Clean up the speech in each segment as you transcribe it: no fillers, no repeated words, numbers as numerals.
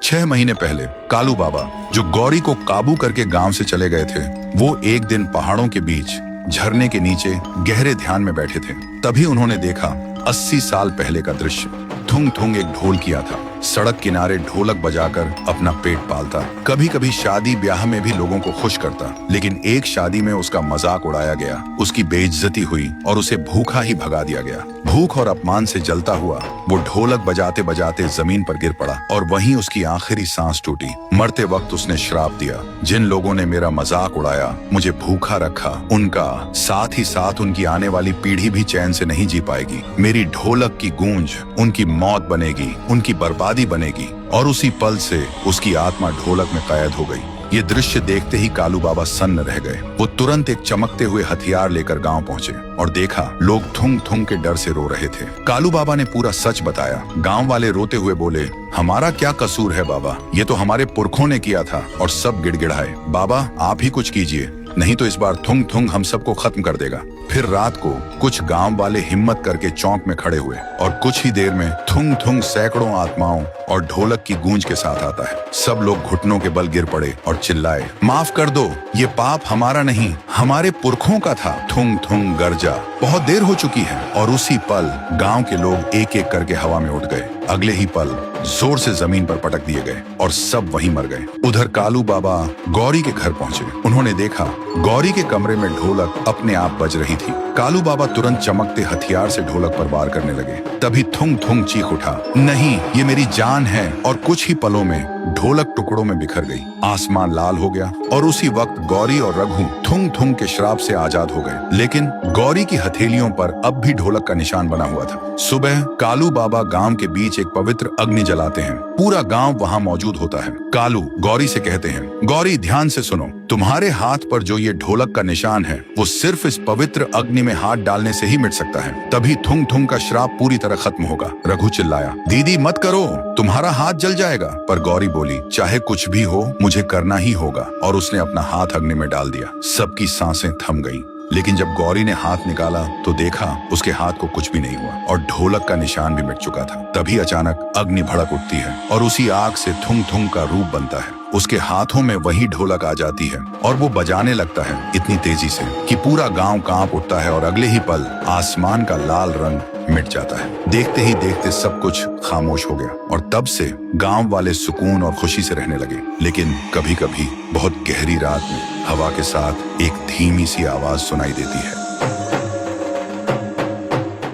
6 महीने पहले कालू बाबा, जो गौरी को काबू करके गांव से चले गए थे, वो एक दिन पहाड़ों के बीच झरने के नीचे गहरे ध्यान में बैठे थे। तभी उन्होंने देखा 80 साल पहले का दृश्य। थुंग थुंग एक ढोल किया था, सड़क किनारे ढोलक बजाकर अपना पेट पालता, कभी कभी शादी ब्याह में भी लोगों को खुश करता। लेकिन एक शादी में उसका मजाक उड़ाया गया, उसकी बेइज्जती हुई और उसे भूखा ही भगा दिया गया। भूख और अपमान से जलता हुआ वो ढोलक बजाते बजाते जमीन पर गिर पड़ा और वहीं उसकी आखिरी सांस टूटी। मरते वक्त उसने श्राप दिया, जिन लोगों ने मेरा मजाक उड़ाया, मुझे भूखा रखा, उनका साथ ही साथ उनकी आने वाली पीढ़ी भी चैन से नहीं जी पाएगी। मेरी ढोलक की गूंज उनकी मौत बनेगी, उनकी बर्बादी बनेगी। और उसी पल से उसकी आत्मा ढोलक में कैद हो गई। ये दृश्य देखते ही कालू बाबा सन्न रह गए। वो तुरंत एक चमकते हुए हथियार लेकर गांव पहुंचे और देखा लोग थुंग थुंग के डर से रो रहे थे। कालू बाबा ने पूरा सच बताया। गांव वाले रोते हुए बोले, हमारा क्या कसूर है बाबा, ये तो हमारे पुरखों ने किया था। और सब गिड़गिड़ाए, बाबा आप ही कुछ कीजिए, नहीं तो इस बार थुंग थुंग हम सबको खत्म कर देगा। फिर रात को कुछ गांव वाले हिम्मत करके चौक में खड़े हुए और कुछ ही देर में थुंग थुंग सैकड़ों आत्माओं और ढोलक की गूंज के साथ आता है। सब लोग घुटनों के बल गिर पड़े और चिल्लाए, माफ कर दो, ये पाप हमारा नहीं, हमारे पुरखों का था। थुंग थुंग गरजा, बहुत देर हो चुकी है। और उसी पल गांव के लोग एक एक करके हवा में उठ गए। अगले ही पल जोर से जमीन पर पटक दिए गए और सब वहीं मर गए। उधर कालू बाबा गौरी के घर पहुंचे। उन्होंने देखा गौरी के कमरे में ढोलक अपने आप बज रही थी। कालू बाबा तुरंत चमकते हथियार से ढोलक पर वार करने लगे। तभी थुंग थुंग चीख उठा, नहीं, ये मेरी जान है। और कुछ ही पलों में ढोलक टुकड़ों में बिखर गई, आसमान लाल हो गया और उसी वक्त गौरी और रघु थुंग थुंग के श्राप से आजाद हो गए। लेकिन गौरी की हथेलियों पर अब भी ढोलक का निशान बना हुआ था। सुबह कालू बाबा गांव के बीच एक पवित्र अग्नि जलाते हैं। पूरा गांव वहां मौजूद होता है। कालू गौरी से कहते हैं, गौरी ध्यान से सुनो, तुम्हारे हाथ पर जो ये ढोलक का निशान है, वो सिर्फ इस पवित्र अग्नि में हाथ डालने से ही मिट सकता है। तभी थुंग थुंग का श्राप पूरी तरह खत्म होगा। रघु चिल्लाया, दीदी मत करो, तुम्हारा हाथ जल जाएगा। पर गौरी बोली, चाहे कुछ भी हो, मुझे करना ही होगा। और उसने अपना हाथ अग्नि में डाल दिया। सबकी सांसें थम गईं। लेकिन जब गौरी ने हाथ निकाला तो देखा उसके हाथ को कुछ भी नहीं हुआ और ढोलक का निशान भी मिट चुका था। तभी अचानक अग्नि भड़क उठती है और उसी आग से थुंग थुंग का रूप बनता है। उसके हाथों में वही ढोलक आ जाती है और वो बजाने लगता है इतनी तेजी से कि पूरा गांव कांप उठता है और अगले ही पल आसमान का लाल रंग मिट जाता है। देखते ही देखते सब कुछ खामोश हो गया और तब से गांव वाले सुकून और खुशी से रहने लगे। लेकिन कभी कभी बहुत गहरी रात में हवा के साथ एक धीमी सी आवाज सुनाई देती है,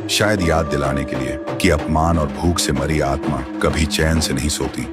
शायद याद दिलाने के लिए कि अपमान और भूख से मरी आत्मा कभी चैन से नहीं सोती।